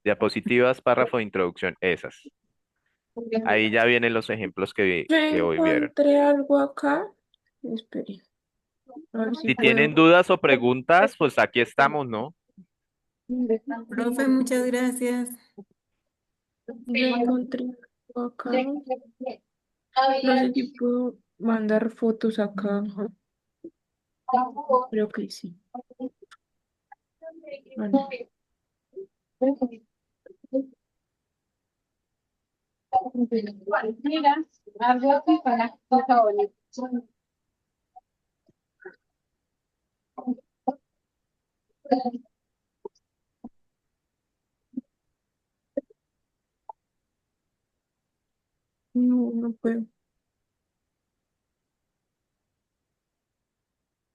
Diapositivas, párrafo de introducción, esas. Ahí ya vienen los ejemplos Yo que hoy vieron. encontré algo acá. Espere, a ver si Si tienen puedo. dudas o preguntas, pues aquí estamos, ¿no? Profe, muchas gracias. Yo encontré algo acá. No sé si puedo mandar fotos acá. Creo que sí. Bueno, no puedo.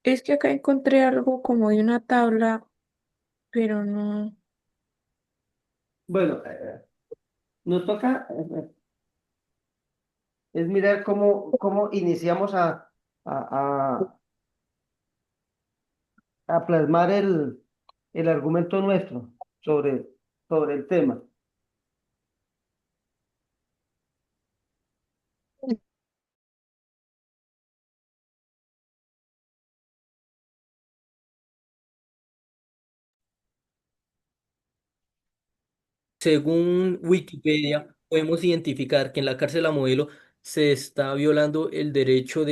Es que acá encontré algo como de una tabla, pero no. Bueno, nos toca es mirar cómo iniciamos a, a plasmar el argumento nuestro sobre el tema. Según Wikipedia, podemos identificar que en la cárcel a modelo se está violando el derecho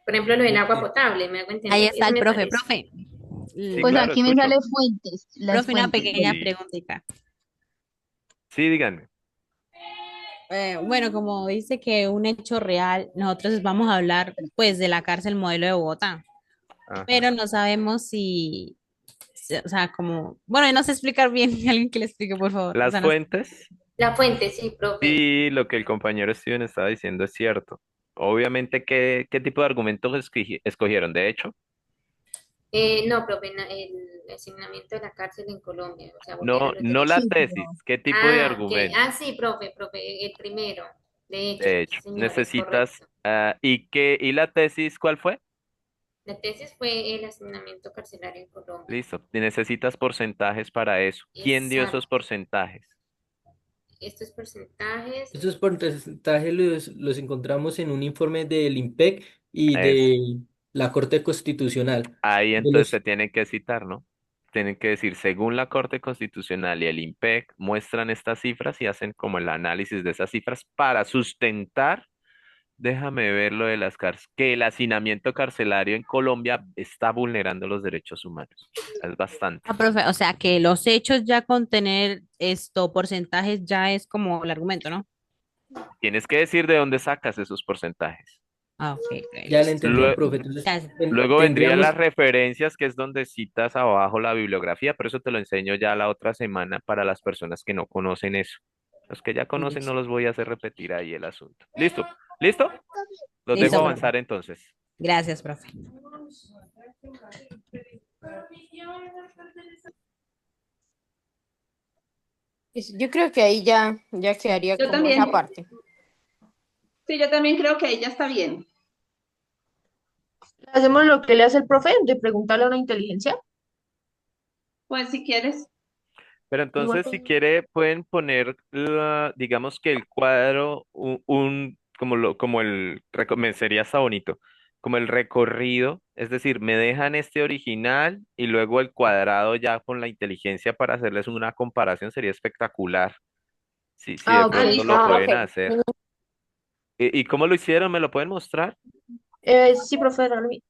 por ejemplo, lo del agua de- potable, me hago Ahí entender. está Eso el me profe. parece. Profe, Sí, pues l- claro, aquí me escucho. sale fuentes, las profe, una fuentes. pequeña Bueno, Sí, preguntita. sí, díganme. Bueno, como dice que un hecho real, nosotros vamos a hablar pues de la cárcel modelo de Bogotá, Ajá. pero no sabemos o sea, como, bueno, no sé explicar bien, alguien que le explique, por favor. O Las sea, no sé. fuentes, La fuente, sí, profe. sí, lo que el compañero Steven estaba diciendo es cierto. Obviamente, ¿qué tipo de argumentos escogieron? De hecho, No, profe, el asignamiento de la cárcel en Colombia, o sea, vulnera no, los no derechos. la sí, tesis, pero ¿qué tipo de Ah, ok. argumento? Ah, sí, profe, el primero. De hecho, De sí, hecho, señor, es necesitas, correcto. ¿y la tesis cuál fue? La tesis fue el asignamiento carcelario en Colombia. Listo, y necesitas porcentajes para eso. ¿Quién dio esos Exacto. porcentajes? Estos porcentajes, Estos porcentajes los encontramos en un informe del IMPEC y Eso. de la Corte Constitucional. Ahí De entonces se los, tienen que citar, ¿no? Tienen que decir, según la Corte Constitucional y el IMPEC, muestran estas cifras y hacen como el análisis de esas cifras para sustentar, déjame ver lo de las cárceles, que el hacinamiento carcelario en Colombia está vulnerando los derechos humanos. Es bastante. Ah, profe, o sea, que los hechos ya con tener esto, porcentajes, ya es como el argumento, ¿no? Tienes que decir de dónde sacas esos porcentajes. Ah, ok, ok, ya le listo. entendió, Lue- profe. Entonces, Ya, Luego vendrían tendríamos, las referencias, que es donde citas abajo la bibliografía, pero eso te lo enseño ya la otra semana para las personas que no conocen eso. Los que ya conocen no los voy a hacer repetir ahí el asunto. ¿Listo? ¿Listo? Los dejo listo, profe. avanzar entonces. Gracias, profe. Yo creo que ahí ya quedaría Yo como esa también. parte. Sí, yo también creo que ella está bien. Hacemos lo que le hace el profe de preguntarle a una inteligencia. Pues si quieres. Pero Igual entonces, pues, si quiere, pueden poner, digamos que el cuadro, como me sería hasta bonito, como el recorrido, es decir, me dejan este original y luego el cuadrado ya con la inteligencia para hacerles una comparación sería espectacular. Si de ok. Ah, pronto listo, lo Ah, pueden profe. hacer. ¿Y cómo lo hicieron? ¿Me lo pueden mostrar? sí, profe, regálame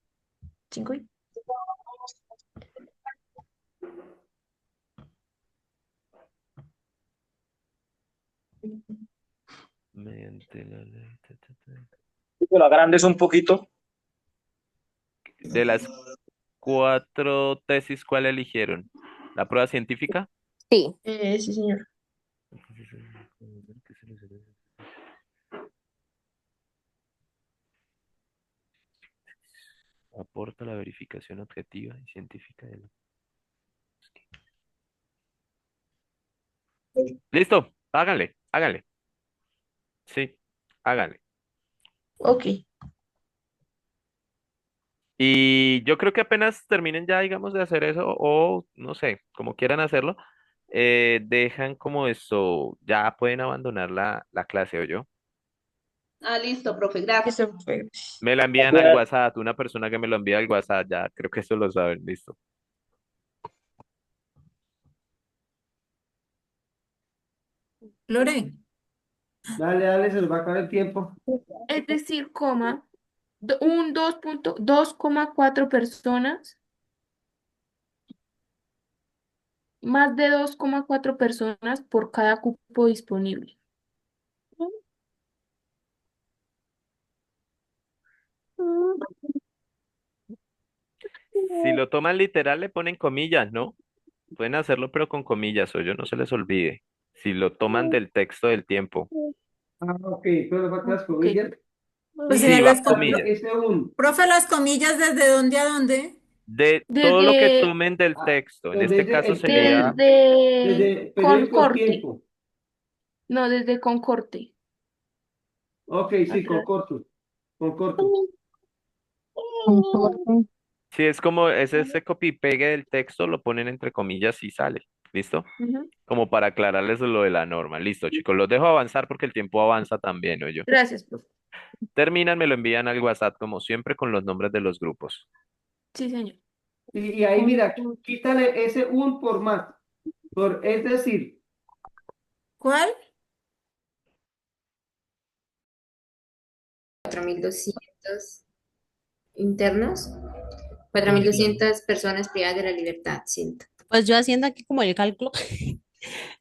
5. Mediante la ley. Lo agrandes un poquito. De las 4 tesis, ¿cuál eligieron? ¿La prueba científica? Sí. Sí, señor. Aporta la verificación objetiva y científica de Listo, háganle, háganle. Sí, háganle. Ok. Y yo creo que apenas terminen ya, digamos, de hacer eso, o no sé, como quieran hacerlo, dejan como eso, ya pueden abandonar la clase o yo. Ah, listo, profe, gracias. Listo, profe. Me la envían al WhatsApp, una persona que me lo envía al WhatsApp, ya creo que eso lo saben, listo. Lore, Dale, dale, se nos va a acabar el tiempo. Es decir, un 2,4 personas, más de 2,4 personas por cada cupo disponible. Si lo toman literal, le ponen comillas, ¿no? Pueden hacerlo, pero con comillas, o yo no se les olvide. Si lo toman del texto del tiempo. Ah, ok, pero faltan las Ok. comillas. o Y sea, Sí, van falta comillas. ese un. profe, las comillas desde dónde a dónde. De todo lo que Desde, tomen del Ah, texto. En este desde caso el tiempo, sería, desde desde periódico El Concorte. Tiempo. No, desde Concorte. Ok, sí, con Atrás. corto, con corto. Concorte. si es como ese copy y pegue del texto, lo ponen entre comillas y sale. ¿Listo? Ujú. Como para aclararles lo de la norma. Listo, chicos. Los dejo avanzar porque el tiempo avanza también, ¿no? Yo. Gracias, profe. Terminan, me lo envían al WhatsApp como siempre con los nombres de los grupos. Sí, señor. Y ahí mira, quítale ese un por más. Es decir, ¿Cuál? 4.200 internos, cuatro mil Ok. doscientas personas privadas de la libertad, siento. Pues yo haciendo aquí como el cálculo,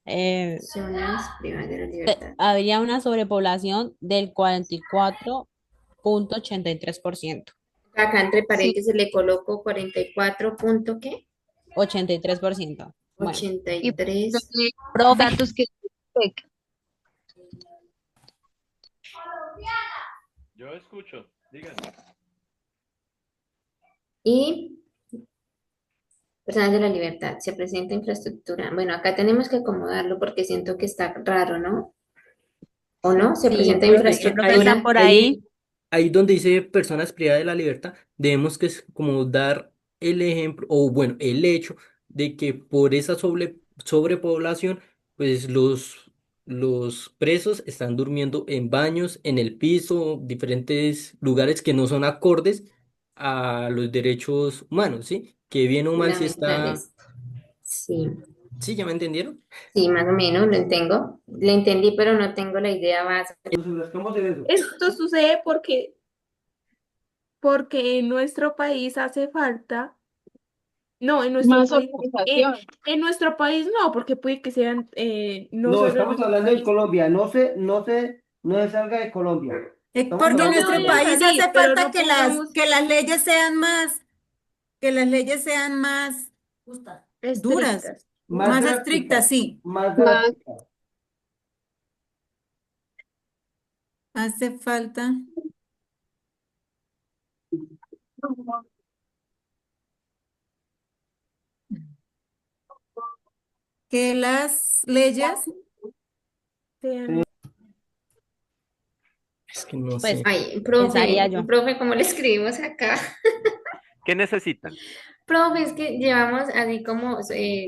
eh, Personas privadas de la libertad. habría una sobrepoblación del 44,83%. Acá entre Sí, paréntesis le coloco 44 punto ¿qué? 83%. Bueno, ochenta y y tres profe, datos que Yo escucho, díganme. Y personas de la libertad. Se presenta infraestructura. Bueno, acá tenemos que acomodarlo porque siento que está raro, ¿no? ¿O no? Se sí, presenta profe, Es que ¿qué es lo que ahí, está infraestructura. por ahí, ahí? ahí donde dice personas privadas de la libertad, debemos que es como dar el ejemplo, o bueno, el hecho de que por esa sobrepoblación, pues los presos están durmiendo en baños, en el piso, diferentes lugares que no son acordes a los derechos humanos, ¿sí? Que bien o mal si está, Fundamentales. Sí, ¿sí? ¿Ya me entendieron? sí, más o menos lo tengo. Lo entendí, pero no tengo la idea base. nos enfrascamos en eso. Esto sucede porque en nuestro país hace falta, no, más organización. en nuestro país no, porque puede que sean, no No, solo en estamos nuestro hablando en país. Colombia. No se salga de Colombia. Estamos Porque en No hablando me de nuestro voy a Colombia. país hace salir, pero falta no pongamos que las leyes sean más, que las leyes sean más duras, estrictas. Más más drástica, estrictas, sí. más Más, drástica. Hace falta que las leyes Sean que no Pues sé. Ay, pensaría profe, yo. profe, ¿cómo le escribimos acá? ¿Qué necesitan? Profe, es que llevamos así como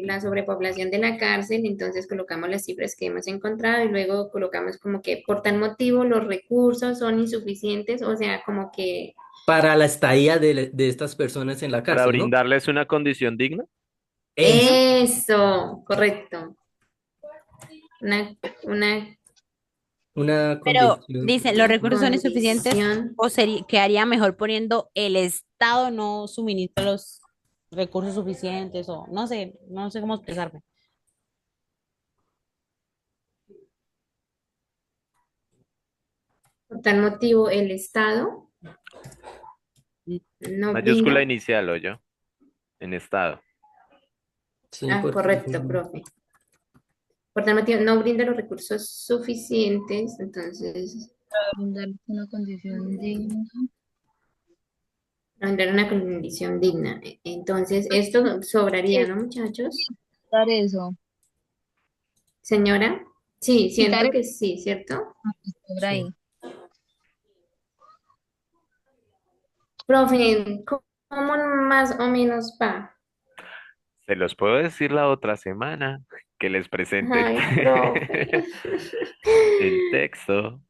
la sobrepoblación de la cárcel, entonces colocamos las cifras que hemos encontrado y luego colocamos como que por tal motivo los recursos son insuficientes, o sea, como que Para la estadía de estas personas en la Para cárcel, ¿no? brindarles una condición digna. Eso, eso, correcto. Una una Pero condición. dicen, los recursos son insuficientes condición. o quedaría mejor poniendo el Estado no suministra los recursos suficientes o no sé, no sé cómo expresarme. Por tal motivo, el Estado no Mayúscula brinda. inicial, o yo, en estado. Sí, Ah, porque correcto, profe. Por tal motivo, no brinda los recursos suficientes, entonces, Darle una condición digna. brindar una condición digna. Entonces, esto sobraría, Sí, ¿no, muchachos? quitar eso. Señora, sí, Quitar siento eso que sí, ¿cierto? que sobra sí. ahí. Profe, ¿cómo más o menos va? Se los puedo decir la otra semana que les presente Ay, profe. el texto.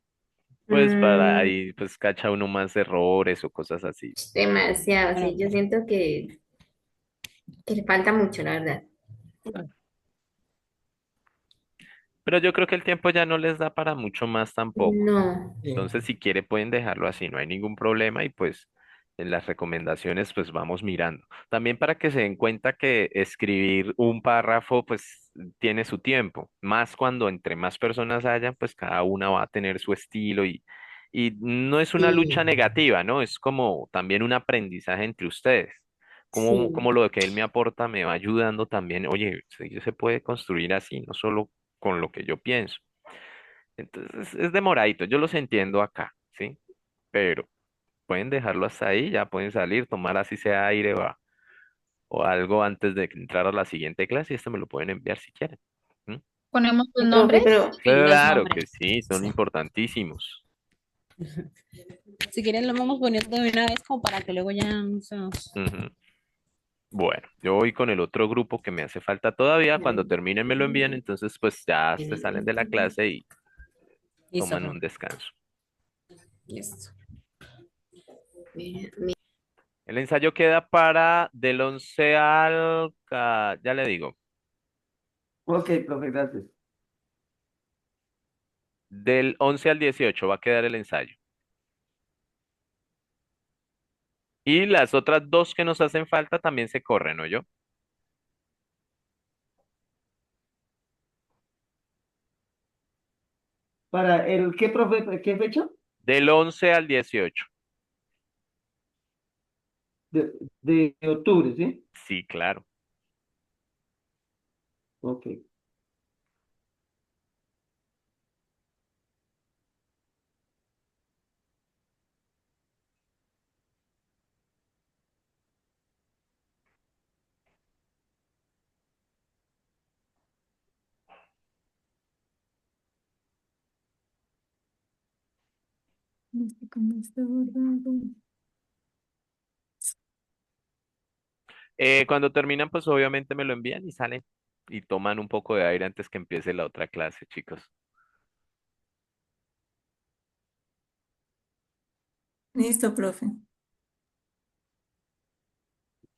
Pues para Mm, ahí, pues cacha uno más errores o cosas así. demasiado, Bueno, sí, yo siento que le falta mucho, la verdad. Pero yo creo que el tiempo ya no les da para mucho más tampoco. No, Sí. Entonces, si quiere, pueden dejarlo así, no hay ningún problema y pues en las recomendaciones pues vamos mirando. También para que se den cuenta que escribir un párrafo pues tiene su tiempo, más cuando entre más personas hayan, pues cada una va a tener su estilo y no es una lucha sí, negativa, ¿no? Es como también un aprendizaje entre ustedes. Como sí. lo que él me aporta me va ayudando también, oye, sí, se puede construir así, no solo con lo que yo pienso. Entonces es demoradito, yo los entiendo acá, ¿sí? Pero pueden dejarlo hasta ahí, ya pueden salir, tomar así sea aire o algo antes de entrar a la siguiente clase y esto me lo pueden enviar si quieren. ¿Mm? Ponemos los Profe, nombres. pero sí, los Claro que nombres. sí, son importantísimos. Si quieren lo vamos poniendo de una vez como para que luego ya no se nos... Ujú. Bueno, yo voy con el otro grupo que me hace falta todavía. Cuando terminen me lo envían, entonces pues ya se salen de la clase y Listo, toman profe. un descanso. listo. El ensayo queda para del 11 ya le digo, Ok, profe, gracias. del 11 al 18 va a quedar el ensayo. Y las otras dos que nos hacen falta también se corren, ¿no yo? ¿Para el qué, profe, qué fecha? Del 11 al 18. De octubre, ¿sí? Sí, claro. Ok. No sé cómo está borrado. Cuando terminan, pues obviamente me lo envían y salen y toman un poco de aire antes que empiece la otra clase, chicos. Listo, profe.